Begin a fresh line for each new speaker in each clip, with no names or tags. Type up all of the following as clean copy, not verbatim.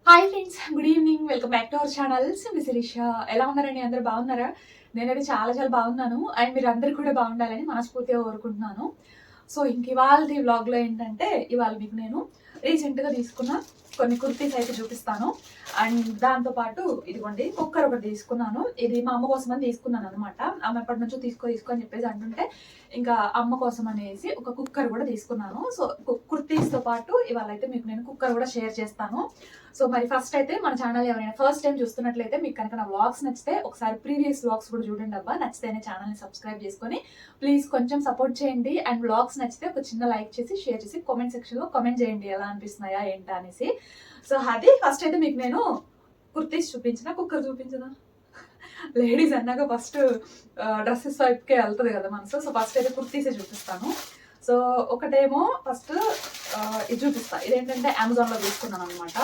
Hi friends, good evening. Welcome back to our channel simply Sirisha. ఎలా ఉన్నారండి? అందరూ బాగున్నారా? నేనైతే చాలా చాలా బాగున్నాను. అండ్ మీరు అందరు కూడా బాగుండాలని మనస్ఫూర్తిగా కోరుకుంటున్నాను. సో ఇంక ఇవాళ వ్లాగ్లో ఏంటంటే, ఇవాళ మీకు నేను రీసెంట్గా తీసుకున్న కొన్ని కుర్తీస్ అయితే చూపిస్తాను. అండ్ దాంతోపాటు ఇదిగోండి కుక్కర్ ఒకటి తీసుకున్నాను. ఇది మా అమ్మ కోసం అని తీసుకున్నాను అనమాట. అమ్మ ఎప్పటి నుంచో తీసుకో అని చెప్పేసి అంటుంటే, ఇంకా అమ్మ కోసం అనేసి ఒక కుక్కర్ కూడా తీసుకున్నాను. సో కుర్తీస్తో పాటు ఇవాళ అయితే మీకు నేను కుక్కర్ కూడా షేర్ చేస్తాను. సో మరి ఫస్ట్ అయితే మన ఛానల్ ఎవరైనా ఫస్ట్ టైం చూస్తున్నట్లయితే మీకు కనుక నా వ్లాగ్స్ నచ్చితే ఒకసారి ప్రీవియస్ వ్లాగ్స్ కూడా చూడండి అబ్బా. నచ్చితేనే ఛానల్ని సబ్స్క్రైబ్ చేసుకొని ప్లీజ్ కొంచెం సపోర్ట్ చేయండి. అండ్ వ్లాగ్స్ నచ్చితే ఒక చిన్న లైక్ చేసి షేర్ చేసి కామెంట్ సెక్షన్లో కామెంట్ చేయండి ఎలా అనిపిస్తున్నాయా ఏంటా అనేసి. సో అది ఫస్ట్ అయితే మీకు నేను కుర్తీస్ చూపించిన, కుక్కర్ చూపించిన. లేడీస్ అన్నాక ఫస్ట్ డ్రెస్సెస్ వైపుకే వెళ్తుంది కదా మనసు. సో ఫస్ట్ అయితే కుర్తీసే చూపిస్తాను. సో ఒకటేమో ఫస్ట్ ఇది చూపిస్తా. ఇదేంటంటే అమెజాన్లో తీసుకున్నాను అనమాట.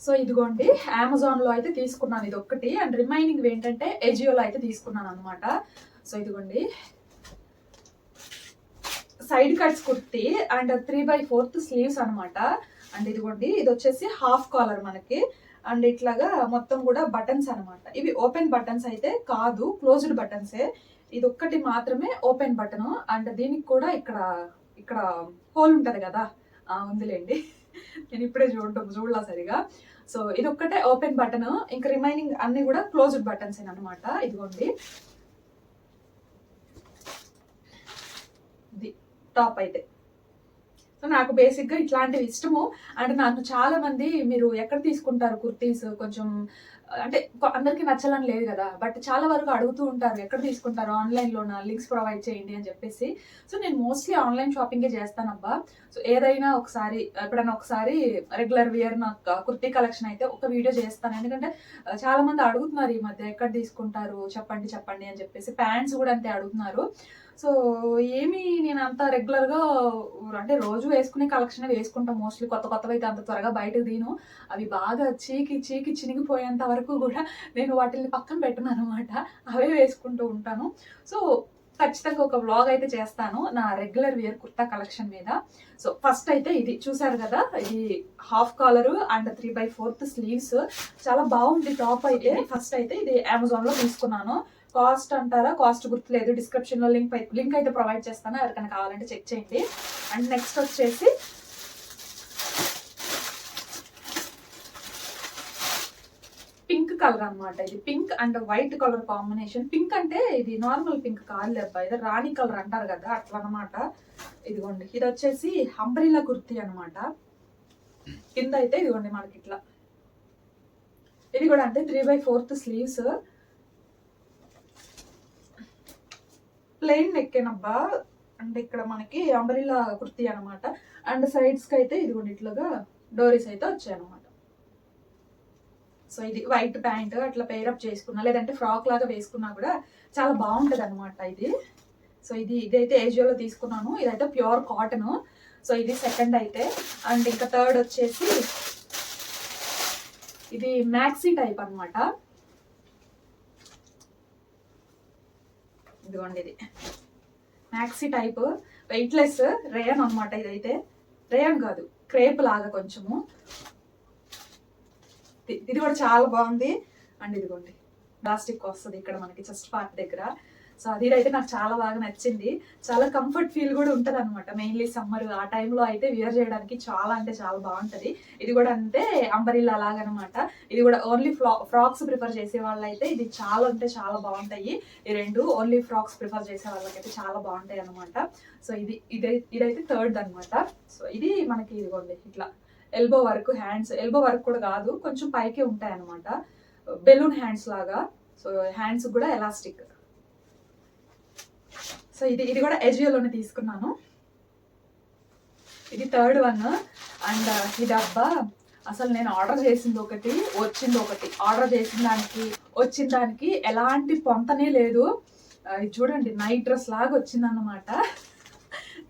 సో ఇదిగోండి అమెజాన్లో అయితే తీసుకున్నాను ఇది ఒక్కటి. అండ్ రిమైనింగ్ ఏంటంటే ఎజియోలో అయితే తీసుకున్నాను అనమాట. సో ఇదిగోండి side cuts kurti and 3/4 sleeves అనమాట. అండ్ ఇదిగోండి ఇది వచ్చేసి హాఫ్ కాలర్ మనకి. అండ్ ఇట్లాగా మొత్తం కూడా బటన్స్ అనమాట. ఇవి ఓపెన్ బటన్స్ అయితే కాదు, క్లోజ్డ్ బటన్సే. ఇది ఒక్కటి మాత్రమే ఓపెన్ బటన్. అండ్ దీనికి కూడా ఇక్కడ ఇక్కడ హోల్ ఉంటది కదా, ఉందిలేండి, నేను ఇప్పుడే చూడలా సరిగా. సో ఇది ఒక్కటే ఓపెన్ బటన్, ఇంకా రిమైనింగ్ అన్ని కూడా క్లోజ్డ్ బటన్స్ అనమాట. ఇదిగోండి ఇది టాప్ అయితే. సో నాకు బేసిక్గా ఇట్లాంటివి ఇష్టము. అండ్ నాకు చాలా మంది మీరు ఎక్కడ తీసుకుంటారు కుర్తీస్, కొంచెం అంటే అందరికీ నచ్చాలని లేదు కదా, బట్ చాలా వరకు అడుగుతూ ఉంటారు ఎక్కడ తీసుకుంటారు, ఆన్లైన్లోనా, లింక్స్ ప్రొవైడ్ చేయండి అని చెప్పేసి. సో నేను మోస్ట్లీ ఆన్లైన్ షాపింగే చేస్తానబ్బా. సో ఏదైనా ఎప్పుడైనా ఒకసారి రెగ్యులర్ వియర్ నాకు కుర్తీ కలెక్షన్ అయితే ఒక వీడియో చేస్తాను. ఎందుకంటే చాలా మంది అడుగుతున్నారు ఈ మధ్య ఎక్కడ తీసుకుంటారు చెప్పండి అని చెప్పేసి. ప్యాంట్స్ కూడా అంతే అడుగుతున్నారు. సో నేను అంత రెగ్యులర్గా అంటే రోజు వేసుకునే కలెక్షన్ వేసుకుంటాం మోస్ట్లీ. కొత్తవి అయితే అంత త్వరగా బయటకు తీను. అవి బాగా చీకి చినిగిపోయేంత వరకు కూడా నేను వాటిని పక్కన పెట్టను అనమాట. అవే వేసుకుంటూ ఉంటాను. సో ఖచ్చితంగా ఒక వ్లాగ్ అయితే చేస్తాను నా రెగ్యులర్ వియర్ కుర్తా కలెక్షన్ మీద. సో ఫస్ట్ అయితే ఇది చూసారు కదా, ఇది హాఫ్ కాలర్ అండ్ 3/4 స్లీవ్స్. చాలా బాగుంది టాప్ అయితే. ఫస్ట్ అయితే ఇది అమెజాన్లో తీసుకున్నాను. కాస్ట్ అంటారా, కాస్ట్ గుర్తులేదు, డిస్క్రిప్షన్లో లింక్ అయితే ప్రొవైడ్ చేస్తాను, ఎవరికైనా కావాలంటే చెక్ చేయండి. అండ్ నెక్స్ట్ వచ్చేసి పింక్ కలర్ అనమాట. ఇది pink and white colour combination. Pink అంటే ఇది నార్మల్ పింక్ కాదు అబ్బా, ఇది రాణి కలర్ అంటారు కదా అట్లా అనమాట. ఇదిగోండి ఇది వచ్చేసి అంబ్రెల్లా కుర్తీ అనమాట. కింద అయితే ఇదిగోండి మనకి ఇట్లా, ఇది కూడా అంటే 3/4 స్లీవ్స్, ప్లెయిన్ నెక్కేనబ్బా. అంటే ఇక్కడ మనకి అంబ్రెల్లా కుర్తీ అనమాట. అండ్ సైడ్స్కి అయితే ఇదిగోండి ఇట్లాగా డోరీస్ అయితే వచ్చాయన్నమాట. సో ఇది వైట్ ప్యాంట్ అట్లా పేరప్ చేసుకున్నా, లేదంటే ఫ్రాక్ లాగా వేసుకున్నా కూడా చాలా బాగుంటుంది అనమాట ఇది. సో ఇదైతే ఏజియోలో తీసుకున్నాను. ఇదైతే ప్యూర్ కాటన్. సో ఇది సెకండ్ అయితే. అండ్ ఇంకా థర్డ్ వచ్చేసి ఇది మ్యాక్సీ టైప్ అనమాట. ఇదిగోండి ఇది మ్యాక్సీ టైప్, వెయిట్లెస్ రేయన్ అనమాట. ఇదైతే రేయన్ కాదు, క్రేప్ లాగా కొంచెము. ఇది కూడా చాలా బాగుంది. అండ్ ఇదిగోండి ప్లాస్టిక్ వస్తుంది ఇక్కడ మనకి చెస్ట్ పార్ట్ దగ్గర. సో అదైతే నాకు చాలా బాగా నచ్చింది. చాలా కంఫర్ట్ ఫీల్ కూడా ఉంటుంది అనమాట. మెయిన్లీ సమ్మర్ ఆ టైంలో అయితే వేర్ చేయడానికి చాలా అంటే చాలా బాగుంటుంది. ఇది కూడా అంతే అంబ్రెల్లా లాగనమాట. ఇది కూడా ఓన్లీ ఫ్రాక్స్ ప్రిఫర్ చేసే వాళ్ళైతే ఇది చాలా అంటే చాలా బాగుంటాయి. ఈ రెండు ఓన్లీ ఫ్రాక్స్ ప్రిఫర్ చేసే వాళ్ళకైతే చాలా బాగుంటాయి అనమాట. సో ఇదైతే థర్డ్ అనమాట. సో ఇది మనకి ఇదిగోండి ఇట్లా elbow work, hands elbow work కూడా కాదు, కొంచెం పైకి ఉంటాయి అనమాట, బెలూన్ హ్యాండ్స్ లాగా. సో హ్యాండ్స్ కూడా ఎలాస్టిక్. సో ఇది కూడా ఎజియోలోనే తీసుకున్నాను. ఇది థర్డ్ వన్. అండ్ ఇది అబ్బా, అసలు నేను ఆర్డర్ చేసింది ఒకటి, వచ్చింది ఒకటి. ఆర్డర్ చేసిన దానికి వచ్చిన దానికి ఎలాంటి పొంతనే లేదు. ఇది చూడండి నైట్ డ్రెస్ లాగా వచ్చిందన్నమాట.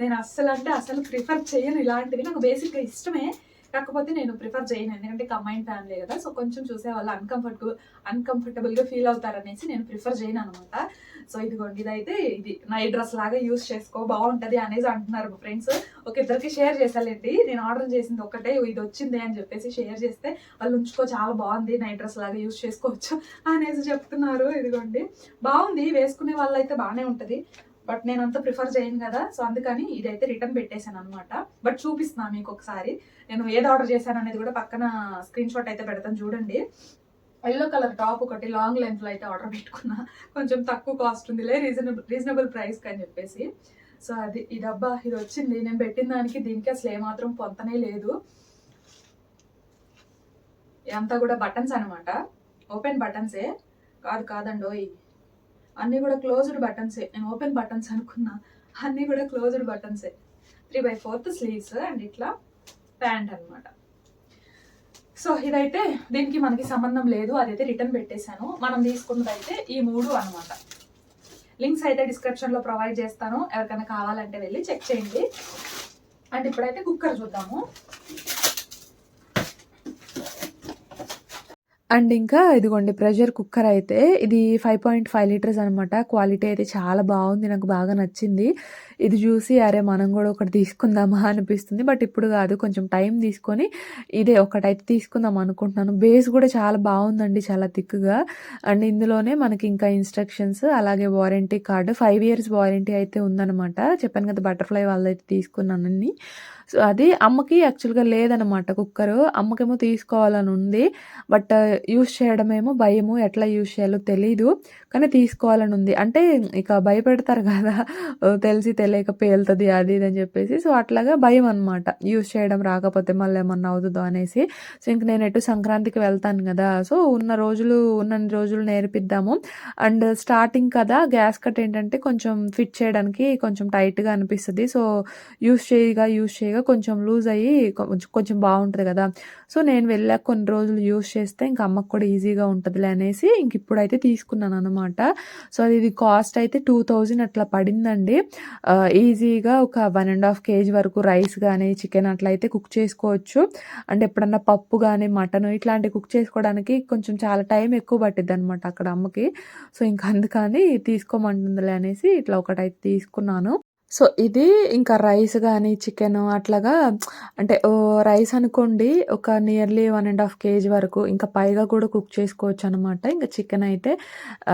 నేను అస్సలు ప్రిఫర్ చేయను ఇలాంటివి. నాకు బేసిక్గా ఇష్టమే, కాకపోతే నేను ప్రిఫర్ చేయను, ఎందుకంటే కంబైన్ ఫ్యామిలీ కదా, సో కొంచెం చూసే వాళ్ళు అన్కంఫర్టబుల్గా ఫీల్ అవుతారనేసి నేను ప్రిఫర్ చేయను అనమాట. సో ఇదిగోండి, ఇదైతే ఇది నైట్ డ్రెస్ లాగా యూస్ చేసుకో బాగుంటది అనేసి అంటున్నారు ఫ్రెండ్స్. ఒక ఇద్దరికి షేర్ చేసాలండి, నేను ఆర్డర్ చేసింది ఒకటే, ఇది వచ్చింది అని చెప్పేసి షేర్ చేస్తే వాళ్ళు ఉంచుకో చాలా బాగుంది, నైట్ డ్రెస్ లాగా యూస్ చేసుకోవచ్చు అనేసి చెప్తున్నారు. ఇదిగోండి బాగుంది, వేసుకునే వాళ్ళు అయితే బాగానే ఉంటది, బట్ నేను అంత ప్రిఫర్ చేయను కదా, సో అందుకని ఇదైతే రిటర్న్ పెట్టేశాను అనమాట. బట్ చూపిస్తున్నాను మీకు ఒకసారి, నేను ఏది ఆర్డర్ చేశాను అనేది కూడా పక్కన స్క్రీన్ షాట్ అయితే పెడతాను చూడండి. ఎల్లో కలర్ టాప్ ఒకటి లాంగ్ లెంత్ లో అయితే ఆర్డర్ పెట్టుకున్నా, కొంచెం తక్కువ కాస్ట్ ఉందిలే, రీజనబుల్ ప్రైస్ అని చెప్పేసి. సో అది ఈ డబ్బా ఇది వచ్చింది, నేను పెట్టిన దానికి దీనికి అసలు ఏమాత్రం పొంతనే లేదు. ఇదంతా కూడా బటన్స్ అనమాట, ఓపెన్ బటన్సే కాదండోయ్, అన్నీ కూడా క్లోజ్డ్ బటన్సే. నేను ఓపెన్ బటన్స్ అనుకున్నా, అన్నీ కూడా క్లోజ్డ్ బటన్సే. 3/4 స్లీవ్స్ అండ్ ఇట్లా ప్యాంట్ అనమాట. సో ఇదైతే దీనికి మనకి సంబంధం లేదు, అదైతే రిటర్న్ పెట్టేశాను. మనం తీసుకున్నదైతే ఈ 3 అనమాట. లింక్స్ అయితే డిస్క్రిప్షన్లో ప్రొవైడ్ చేస్తాను, ఎవరికైనా కావాలంటే వెళ్ళి చెక్ చేయండి. అండ్ ఇప్పుడైతే కుక్కర్ చూద్దాము. అండ్ ఇంకా ఇదిగోండి ప్రెషర్ కుక్కర్ అయితే ఇది 5.5 లీటర్స్ అనమాట. క్వాలిటీ అయితే చాలా బాగుంది, నాకు బాగా నచ్చింది. ఇది చూసి అరే మనం కూడా ఒకటి తీసుకుందామా అనిపిస్తుంది, బట్ ఇప్పుడు కాదు, కొంచెం టైం తీసుకొని ఇదే ఒకటైతే తీసుకుందాం అనుకుంటున్నాను. బేస్ కూడా చాలా బాగుందండి, చాలా థిక్గా. అండ్ ఇందులోనే మనకి ఇంకా ఇన్స్ట్రక్షన్స్, అలాగే వారంటీ కార్డు, 5 years వారంటీ అయితే ఉందన్నమాట. చెప్పాను కదా బటర్ఫ్లై వాళ్ళైతే తీసుకున్నానని. సో అది అమ్మకి యాక్చువల్గా లేదనమాట కుక్కరు, అమ్మకేమో తీసుకోవాలని ఉంది, బట్ యూస్ చేయడమేమో భయము, ఎట్లా యూస్ చేయాలో తెలీదు, కానీ తీసుకోవాలని ఉంది. అంటే ఇక భయపెడతారు కదా, తెలిసి తెలియక పేలుతుంది అది ఇది అని చెప్పేసి, సో అట్లాగా భయం అనమాట, యూస్ చేయడం రాకపోతే మళ్ళీ ఏమన్నా అవుతుందో అనేసి. సో ఇంక నేను ఎటు సంక్రాంతికి వెళ్తాను కదా, సో ఉన్నన్ని రోజులు నేర్పిద్దాము. అండ్ స్టార్టింగ్ కదా, గ్యాస్ కట్ ఏంటంటే కొంచెం ఫిట్ చేయడానికి కొంచెం టైట్గా అనిపిస్తుంది, సో యూస్ చేయగా కొంచెం లూజ్ అయ్యి కొంచెం బాగుంటుంది కదా. సో నేను వెళ్ళాక కొన్ని రోజులు యూస్ చేస్తే ఇంకా అమ్మకు కూడా ఈజీగా ఉంటుందిలే అనేసి ఇంక ఇప్పుడైతే తీసుకున్నాను అనమాట. సో అది ఇది కాస్ట్ అయితే 2000 అట్లా పడిందండి. ఈజీగా ఒక 1.5 kg వరకు రైస్ కానీ చికెన్ అట్లా అయితే కుక్ చేసుకోవచ్చు. అండ్ ఎప్పుడన్నా పప్పు కానీ మటన్ ఇట్లాంటివి కుక్ చేసుకోవడానికి కొంచెం చాలా టైం ఎక్కువ పట్టిద్ది అనమాట అక్కడ అమ్మకి. సో ఇంకా అందుకని తీసుకోమంటుందిలే అనేసి ఇట్లా ఒకటైతే తీసుకున్నాను. సో ఇది ఇంకా రైస్ కానీ చికెన్ అట్లాగా, అంటే రైస్ అనుకోండి ఒక నియర్లీ 1.5 kg వరకు, ఇంకా పైగా కూడా కుక్ చేసుకోవచ్చు అనమాట. ఇంకా చికెన్ అయితే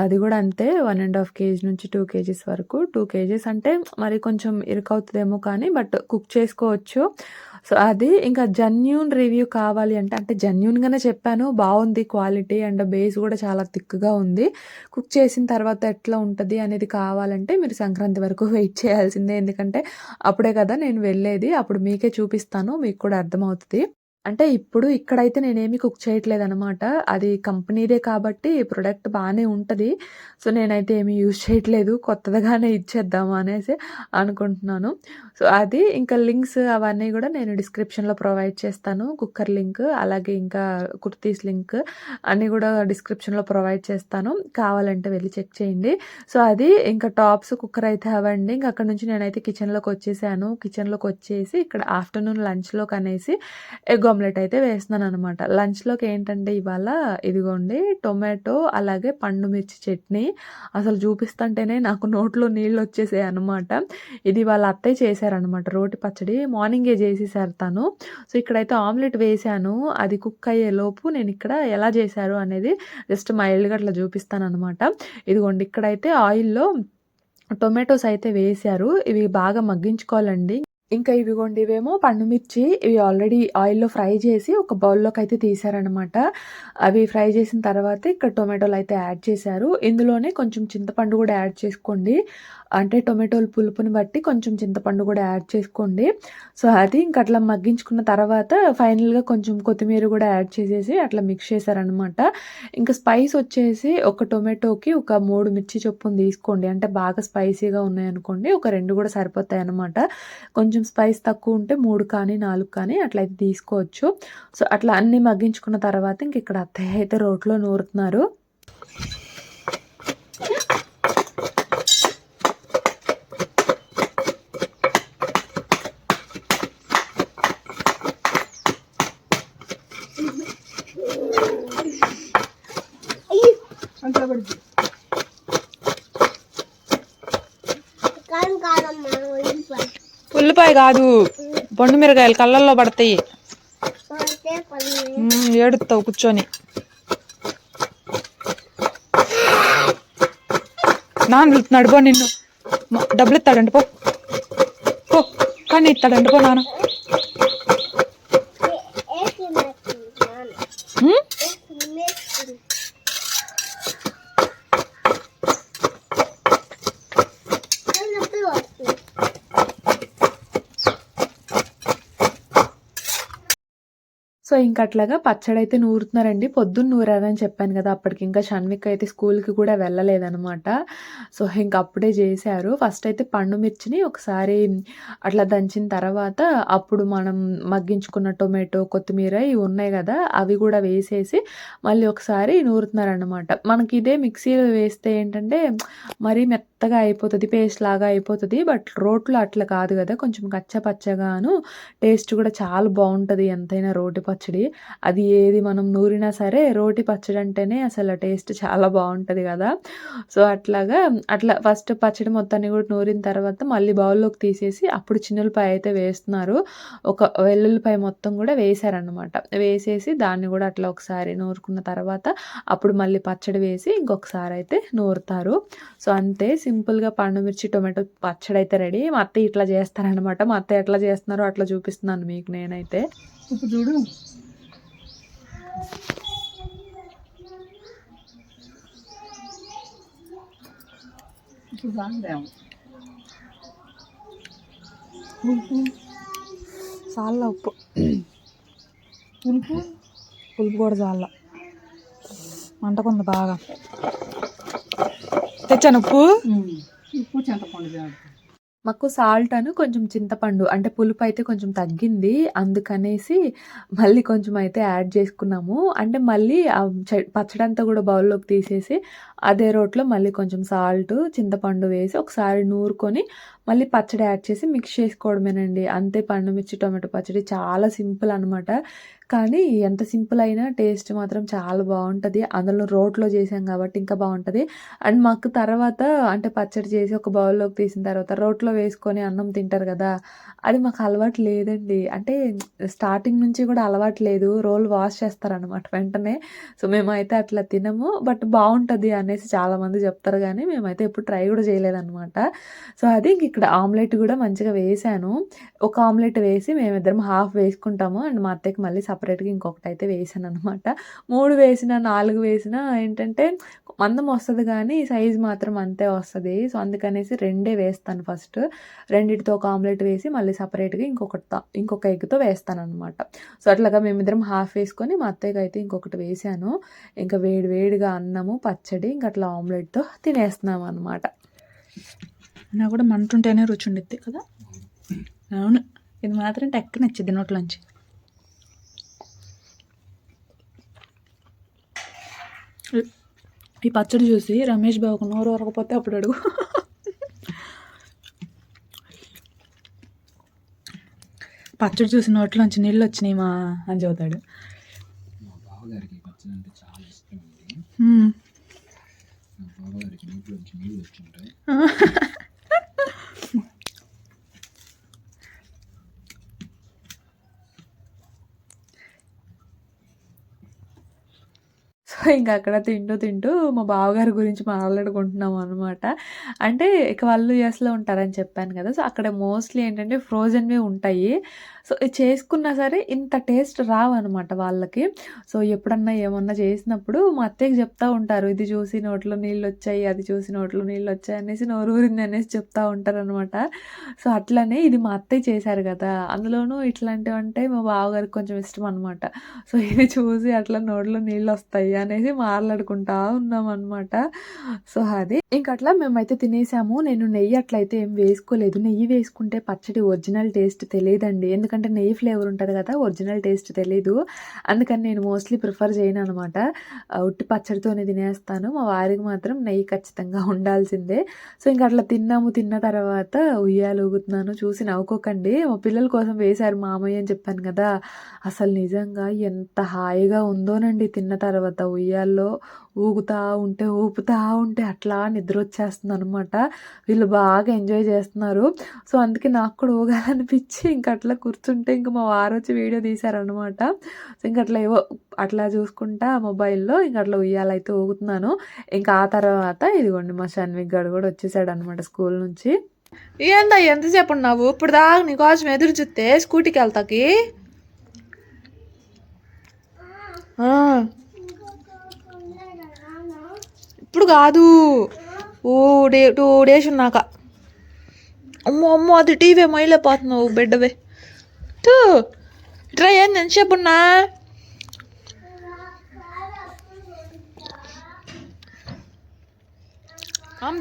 అది కూడా అంతే, 1.5 kg నుంచి 2 kgs వరకు. 2 kgs అంటే మరి కొంచెం ఇరుకవుతుందేమో కానీ బట్ కుక్ చేసుకోవచ్చు. సో అది ఇంకా జెన్యూన్ రివ్యూ కావాలి అంటే జెన్యూన్గానే చెప్పాను, బాగుంది క్వాలిటీ, అండ్ బేస్ కూడా చాలా థిక్గా ఉంది. కుక్ చేసిన తర్వాత ఎట్లా ఉంటుంది అనేది కావాలంటే మీరు సంక్రాంతి వరకు వెయిట్ చేయాల్సిందే, ఎందుకంటే అప్పుడే కదా నేను వెళ్ళేది, అప్పుడు మీకే చూపిస్తాను, మీకు కూడా అర్థమవుతుంది. అంటే ఇప్పుడు ఇక్కడైతే నేనేమి కుక్ చేయట్లేదనమాట, అది కంపెనీదే కాబట్టి ప్రొడక్ట్ బాగానే ఉంటుంది. సో నేనైతే ఏమి యూజ్ చేయట్లేదు, కొత్తగానే ఇచ్చేద్దాము అనేసి అనుకుంటున్నాను. సో అది ఇంకా లింక్స్ అవన్నీ కూడా నేను డిస్క్రిప్షన్లో ప్రొవైడ్ చేస్తాను, కుక్కర్ లింక్ అలాగే ఇంకా కుర్తీస్ లింక్ అన్నీ కూడా డిస్క్రిప్షన్లో ప్రొవైడ్ చేస్తాను, కావాలంటే వెళ్ళి చెక్ చేయండి. సో అది ఇంకా టాప్స్ కుక్కర్ అయితే అవ్వండి. ఇంకా అక్కడ నుంచి నేనైతే కిచెన్లోకి వచ్చేసి ఇక్కడ ఆఫ్టర్నూన్ లంచ్లోకి అనేసి ఎగ్ ఆమ్లెట్ అయితే వేస్తున్నాను అనమాట. లంచ్లోకి ఏంటంటే ఇవాళ ఇదిగోండి టొమాటో అలాగే పండు మిర్చి చట్నీ, అసలు చూపిస్తుంటేనే నాకు నోట్లో నీళ్ళు వచ్చేసాయి అనమాట. ఇది వాళ్ళ అత్తయ్య చేశారనమాట, రోటి పచ్చడి మార్నింగే చేసేసారు తను. సో ఇక్కడైతే ఆమ్లెట్ వేసాను, అది కుక్ అయ్యే లోపు నేను ఇక్కడ ఎలా చేశారు అనేది జస్ట్ మైల్డ్గా అట్లా చూపిస్తాను అనమాట. ఇదిగోండి ఇక్కడైతే ఆయిల్లో టొమాటోస్ అయితే వేశారు, ఇవి బాగా మగ్గించుకోవాలండి. ఇంకా ఇవిగోండి ఇవేమో పండుమిర్చి, ఇవి ఆల్రెడీ ఆయిల్లో ఫ్రై చేసి ఒక బౌల్లోకి అయితే తీసారనమాట. అవి ఫ్రై చేసిన తర్వాత ఇక్కడ టొమాటోలు అయితే యాడ్ చేశారు, ఇందులోనే కొంచెం చింతపండు కూడా యాడ్ చేసుకోండి, అంటే టొమాటోలు పులుపుని బట్టి కొంచెం చింతపండు కూడా యాడ్ చేసుకోండి. సో అది ఇంకా అట్లా మగ్గించుకున్న తర్వాత ఫైనల్గా కొంచెం కొత్తిమీర కూడా యాడ్ చేసేసి అట్లా మిక్స్ చేశారనమాట. ఇంకా స్పైస్ వచ్చేసి ఒక టొమాటోకి ఒక 3 మిర్చి చొప్పున తీసుకోండి, అంటే బాగా స్పైసీగా ఉన్నాయనుకోండి ఒక 2 కూడా సరిపోతాయి అనమాట. కొంచెం స్పైస్ తక్కువ ఉంటే 3 కానీ 4 కానీ అట్లయితే తీసుకోవచ్చు. సో అట్లా అన్నీ మగ్గించుకున్న తర్వాత ఇంక ఇక్కడ అత్తయ్య అయితే రోట్లో నూరుతున్నారు.
ఉల్లిపాయ కాదు, పండు మిరగాయలు కళ్ళల్లో పడతాయి. ఏడుస్తావు కూర్చొని. నాన్న పిలుతున్నాడు, పో నిన్ను. డబ్బులు ఇస్తాడంట, పో పో. కానీ ఇస్తాడంట, పో నాన్న. సో ఇంక అట్లాగా పచ్చడి అయితే నూరుతున్నారండి. పొద్దున్న నూరారని చెప్పాను కదా, అప్పటికి ఇంకా షణ్విక్ అయితే స్కూల్కి కూడా వెళ్ళలేదనమాట. సో ఇంక అప్పుడే చేశారు. ఫస్ట్ అయితే పండు మిర్చిని ఒకసారి అట్లా దంచిన తర్వాత అప్పుడు మనం మగ్గించుకున్న టొమాటో, కొత్తిమీర ఇవి ఉన్నాయి కదా, అవి కూడా వేసేసి మళ్ళీ ఒకసారి నూరుతున్నారనమాట. మనకి ఇదే మిక్సీలో వేస్తే ఏంటంటే మరీ మెత్తగా అయిపోతుంది, పేస్ట్ లాగా అయిపోతుంది. బట్ రోట్లో అట్లా కాదు కదా, కొంచెం కచ్చపచ్చగాను టేస్ట్ కూడా చాలా బాగుంటుంది ఎంతైనా రోటి పచ్చడి. అది ఏది మనం నూరినా సరే రోటి పచ్చడి అంటేనే అసలు టేస్ట్ చాలా బాగుంటుంది కదా. సో అట్లా ఫస్ట్ పచ్చడి మొత్తాన్ని కూడా నూరిన తర్వాత మళ్ళీ బౌల్లోకి తీసేసి అప్పుడు చిన్నులపాయ అయితే వేస్తున్నారు. ఒక వెల్లుల్లిపాయ మొత్తం కూడా వేసారనమాట. వేసేసి దాన్ని కూడా అట్లా ఒకసారి నూరుకున్న తర్వాత అప్పుడు మళ్ళీ పచ్చడి వేసి ఇంకొకసారి అయితే నూరుతారు. సో అంతే సింపుల్గా పండు మిర్చి టొమాటో పచ్చడి అయితే రెడీ. మా అత్తయ్య ఇట్లా చేస్తారనమాట. మా అత్తయ్య ఎట్లా చేస్తున్నారో అట్లా చూపిస్తున్నాను మీకు నేనైతే.
ఇప్పుడు చూడు, ఇప్పుడు బాగుందేమో.
చాలా ఉప్పు, పులుపు కూడా చాలా మంటకుంది బాగా. తెచ్చాను ఉప్పు
చింతపండు.
మాకు సాల్ట్ అను కొంచెం చింతపండు అంటే పులుపు అయితే కొంచెం తగ్గింది, అందుకనేసి మళ్ళీ కొంచెం అయితే యాడ్ చేసుకున్నాము. అంటే మళ్ళీ పచ్చడి అంతా కూడా బౌల్లోకి తీసేసి అదే రోట్లో మళ్ళీ కొంచెం సాల్ట్, చింతపండు వేసి ఒకసారి నూరుకొని మళ్ళీ పచ్చడి యాడ్ చేసి మిక్స్ చేసుకోవడమేనండి. అంతే పండు మిర్చి టొమాటో పచ్చడి. చాలా సింపుల్ అనమాట. కానీ ఎంత సింపుల్ అయినా టేస్ట్ మాత్రం చాలా బాగుంటుంది. అందులో రోట్లో చేసాం కాబట్టి ఇంకా బాగుంటుంది. అండ్ మాకు తర్వాత అంటే పచ్చడి చేసి ఒక బౌల్లోకి తీసిన తర్వాత రోట్లో వేసుకొని అన్నం తింటారు కదా, అది మాకు అలవాటు లేదండి. అంటే స్టార్టింగ్ నుంచి కూడా అలవాటు లేదు. రోల్ వాష్ చేస్తారనమాట వెంటనే. సో మేమైతే అట్లా తినము. బట్ బాగుంటుంది అనేసి చాలామంది చెప్తారు, కానీ మేమైతే ఎప్పుడు ట్రై కూడా చేయలేదన్నమాట. సో అది ఇక్కడ ఆమ్లెట్ కూడా మంచిగా వేసాను. ఒక ఆమ్లెట్ వేసి మేమిద్దరం హాఫ్ వేసుకుంటాము. అండ్ మా అత్తయ్యకి మళ్ళీ సపరేట్గా ఇంకొకటి అయితే వేసాను అనమాట. 3 వేసినా 4 వేసినా ఏంటంటే మందం వస్తుంది కానీ సైజ్ మాత్రం అంతే వస్తుంది. సో అందుకనేసి 2 వేస్తాను ఫస్ట్. రెండిటితో ఒక ఆమ్లెట్ వేసి మళ్ళీ సపరేట్గా ఇంకొక ఎగ్తో వేస్తాను అనమాట. సో అట్లాగా మేమిద్దరం హాఫ్ వేసుకొని మా అత్తయ్యకి అయితే ఇంకొకటి వేసాను. ఇంకా వేడిగా అన్నము పచ్చడి ఇంకా అట్లా ఆమ్లెట్తో తినేస్తున్నాము అనమాట.
నాకు కూడా మంటుంటేనే రుచి ఉండిద్ది కదా. అవును, ఇది మాత్రం టెక్క నచ్చింది నోట్లోంచి. ఈ పచ్చడి చూసి రమేష్ బాబుకు నోరు వరకపోతే అప్పుడు అడుగు. పచ్చడి చూసి నోట్లోంచి నీళ్ళు వచ్చినాయి మా అని చెబుతాడు. సో ఇంకా అక్కడ తింటూ మా బావగారి గురించి మాట్లాడుకుంటున్నాం అనమాట. అంటే ఇక వాళ్ళు యూఎస్లో ఉంటారని చెప్పాను కదా. సో అక్కడ మోస్ట్లీ ఏంటంటే ఫ్రోజన్వే ఉంటాయి. సో చేసుకున్నా సరే ఇంత టేస్ట్ రావన్నమాట వాళ్ళకి. సో ఎప్పుడన్నా ఏమన్నా చేసినప్పుడు మా అత్తయ్యకి చెప్తూ ఉంటారు, ఇది చూసి నోట్లో నీళ్ళు వచ్చాయి, అది చూసి నోట్లో నీళ్ళు వచ్చాయి అనేసి నోరూరింది అనేసి చెప్తూ ఉంటారనమాట. సో అట్లనే ఇది మా అత్తయ్య చేశారు కదా, అందులోనూ ఇట్లాంటివి అంటే మా బావగారికి కొంచెం ఇష్టం అనమాట. సో ఇది చూసి అట్లా నోట్లో నీళ్ళు వస్తాయి అనేసి మాట్లాడుకుంటా ఉన్నాం అనమాట. సో అది ఇంక అట్లా మేమైతే తినేసాము. నేను నెయ్యి అట్లయితే ఏం వేసుకోలేదు. నెయ్యి వేసుకుంటే పచ్చడి ఒరిజినల్ టేస్ట్ తెలియదండి. ఎందుకంటే నెయ్యి ఫ్లేవర్ ఉంటుంది కదా, ఒరిజినల్ టేస్ట్ తెలీదు. అందుకని నేను మోస్ట్లీ ప్రిఫర్ చేయను అనమాట. ఉట్టి పచ్చడితోనే తినేస్తాను. మా వారికి మాత్రం నెయ్యి ఖచ్చితంగా ఉండాల్సిందే. సో ఇంక అట్లా తిన్న తర్వాత ఉయ్యాలు ఊగుతున్నాను. చూసి నవ్వుకోకండి, మా పిల్లల కోసం వేశారు మామయ్య అని చెప్పాను కదా. అసలు నిజంగా ఎంత హాయిగా ఉందోనండి తిన్న తర్వాత ఉయ్యాల్లో ఊపుతా ఉంటే అట్లా
నిద్ర వచ్చేస్తుంది అనమాట. వీళ్ళు బాగా ఎంజాయ్ చేస్తున్నారు. సో అందుకే నాకు కూడా ఊగాలనిపించి ఇంక అట్లా కూర్చుంటే ఇంక మా వారు వచ్చి వీడియో తీశారనమాట. సో ఇంక అట్లా ఏవో అట్లా చూసుకుంటా మొబైల్లో ఇంక అట్లా ఉయ్యాలైతే ఊగుతున్నాను. ఇంకా ఆ తర్వాత ఇదిగోండి మా షన్విక్ గారు కూడా వచ్చేసాడు అనమాట స్కూల్ నుంచి. ఏందా ఎంతసేపు ఉన్నావు? ఇప్పుడు దాకా నీకోసం ఎదురు చూస్తే స్కూటీకి వెళ్తాకి. ఇప్పుడు కాదు, 2 days ఉన్నాక. అమ్మో అమ్మో, అది టీవీ మైలేపోతున్నావు బిడ్డవే. ఇట్రా, ఏంది ఎంతసేపు ఉన్నా?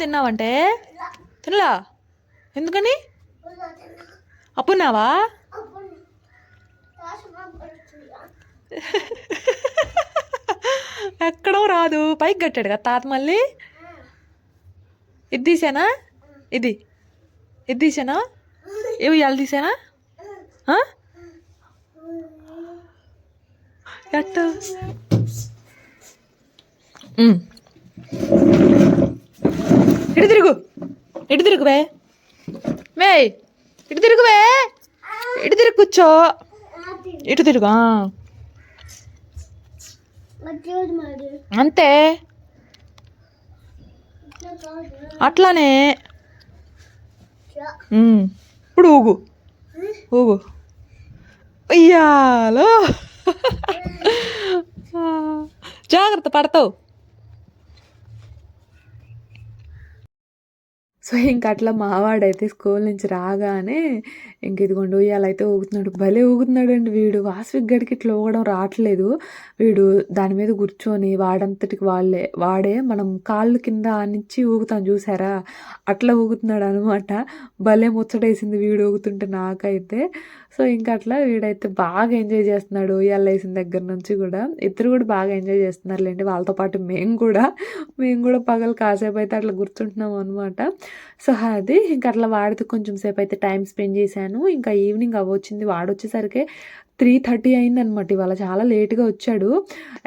తిన్నావంటే తినలా? ఎందుకని? అప్పున్నావా? ఎక్కడో రాదు, పైకి కట్టాడు కదా తాత. మళ్ళీ ఇది తీసానా? ఇది తీసానా? ఏవి ఇవాళ తీసానా? ఎట్ట ఇటు తిరుగువే, ఇటు తిరుగువే, ఇటు తిరుగు, కూర్చో, ఇటు తిరుగు. అంతే, అట్లానే. ఇప్పుడు ఊగు అయ్యాలో. జాగ్రత్త, పడతావు. సో ఇంక అట్లా మావాడైతే స్కూల్ నుంచి రాగానే ఇంక ఇదిగోండి ఉయ్యాలైతే ఊగుతున్నాడు. భలే ఊగుతున్నాడండి వీడు. వాస్విక్ గడికి ఇట్లా ఊగడం రావట్లేదు. వీడు దాని మీద కూర్చొని వాడంతటికి వాడే మనం కాళ్ళు కింద ఆనించి ఊగుతాం చూసారా, అట్లా ఊగుతున్నాడు అనమాట. భలే ముచ్చటేసింది వీడు ఊగుతుంటే నాకైతే. సో ఇంకా అట్లా వీడైతే బాగా ఎంజాయ్ చేస్తున్నాడు ఉయ్యాల వేసిన దగ్గర నుంచి కూడా. ఇద్దరు కూడా బాగా ఎంజాయ్ చేస్తున్నారులేండి. వాళ్ళతో పాటు మేము కూడా పగలు కాసేపు అయితే అట్లా కూర్చుంటున్నాం అనమాట. సో అది ఇంకా అట్లా వాడితో కొంచెం సేపు అయితే టైం స్పెండ్ చేశాను. ఇంకా ఈవినింగ్ అవ్వచ్చింది. వాడొచ్చేసరికి 3:30 అయిందనమాట. ఇవాళ చాలా లేట్గా వచ్చాడు.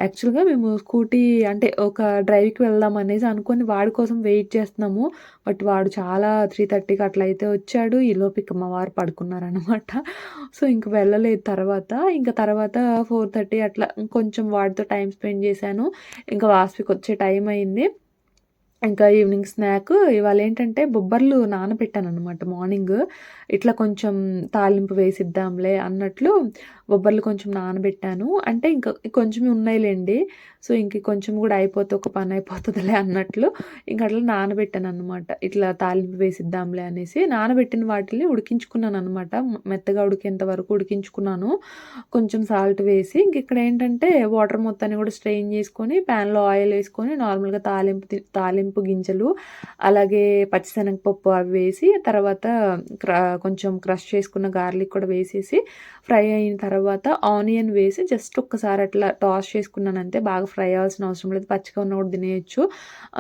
యాక్చువల్గా మేము స్కూటీ అంటే ఒక డ్రైవ్కి వెళ్దాం అనేసి అనుకొని వాడి కోసం వెయిట్ చేస్తున్నాము. బట్ వాడు చాలా 3:30కి అట్లా అయితే వచ్చాడు. ఈలోపు ఇక మా వారు పడుకున్నారనమాట. సో ఇంక వెళ్ళలేదు. తర్వాత 4:30 అట్లా కొంచెం వాడితో టైం స్పెండ్ చేశాను. ఇంకా వాస్వికి వచ్చే టైం అయింది. ఇంకా ఈవినింగ్ స్నాక్ ఇవాళ ఏంటంటే బొబ్బర్లు నానబెట్టాను అనమాట మార్నింగ్. ఇట్లా కొంచెం తాలింపు వేసిద్దాంలే అన్నట్లు బొబ్బర్లు కొంచెం నానబెట్టాను. అంటే ఇంకా కొంచెమే ఉన్నాయిలేండి. సో ఇంక కొంచెం కూడా అయిపోతే ఒక పని అయిపోతుందిలే అన్నట్లు ఇంక అట్లా నానబెట్టాను అనమాట. ఇట్లా తాలింపు వేసిద్దాంలే అనేసి నానబెట్టిన వాటిని ఉడికించుకున్నాను అనమాట. మెత్తగా ఉడికేంత వరకు ఉడికించుకున్నాను. కొంచెం సాల్ట్ వేసి ఇంక ఇక్కడ ఏంటంటే వాటర్ మొత్తాన్ని కూడా స్ట్రెయిన్ చేసుకొని ప్యాన్లో ఆయిల్ వేసుకొని నార్మల్గా తాలింపు గింజలు అలాగే పచ్చిశనగపప్పు అవి వేసి తర్వాత కొంచెం క్రష్ చేసుకున్న గార్లిక్ కూడా వేసేసి ఫ్రై అయిన తర్వాత ఆనియన్ వేసి జస్ట్ ఒక్కసారి అట్లా టాస్ చేసుకున్నాను అంతే. బాగా ఫ్రై అవ్వాల్సిన అవసరం లేదు, పచ్చిగా ఉన్న కూడా తినేయచ్చు.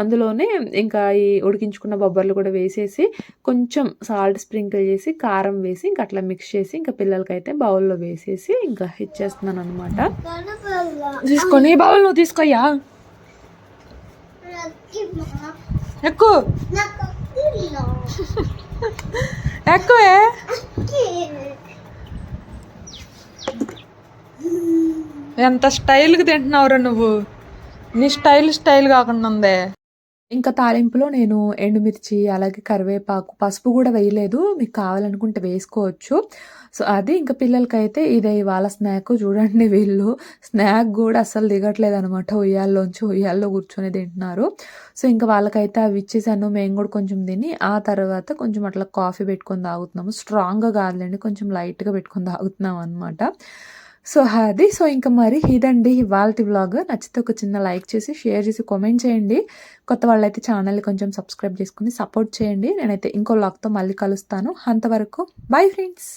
అందులోనే ఇంకా ఈ ఉడికించుకున్న బొబ్బర్లు కూడా వేసేసి కొంచెం సాల్ట్ స్ప్రింకిల్ చేసి కారం వేసి ఇంకా అట్లా మిక్స్ చేసి ఇంకా పిల్లలకైతే బౌల్లో వేసేసి ఇంకా ఇచ్చేస్తున్నాను అనమాట. తీసుకొని బౌల్ నువ్వు తీసుకోయ్యా, ఎక్కువ ఎక్కువే. ఎంత స్టైల్గా తింటున్నావురా నువ్వు, నీ స్టైల్ కాకుండా ఉందే. ఇంకా తాలింపులో నేను ఎండుమిర్చి అలాగే కరివేపాకు పసుపు కూడా వేయలేదు. మీకు కావాలనుకుంటే వేసుకోవచ్చు. సో అది ఇంకా పిల్లలకైతే ఇదే ఇవాళ స్నాక్. చూడండి వీళ్ళు స్నాక్ కూడా అస్సలు దిగట్లేదు అనమాట. ఉయ్యాల్లో కూర్చొని తింటున్నారు. సో ఇంకా వాళ్ళకైతే అవి ఇచ్చేసాను. మేము కూడా కొంచెం తిని ఆ తర్వాత కొంచెం అట్లా కాఫీ పెట్టుకొని తాగుతున్నాము. స్ట్రాంగ్గా కాదులేండి, కొంచెం లైట్గా పెట్టుకొని తాగుతున్నాం అనమాట. సో అది సో ఇంకా మరి ఇదండి ఇవాల్టి వ్లాగ్. నచ్చితే ఒక చిన్న లైక్ చేసి షేర్ చేసి కామెంట్ చేయండి. కొత్త వాళ్ళైతే ఛానల్ని కొంచెం సబ్స్క్రైబ్ చేసుకుని సపోర్ట్ చేయండి. నేనైతే ఇంకో వ్లాగ్తో మళ్ళీ కలుస్తాను. అంతవరకు బై ఫ్రెండ్స్.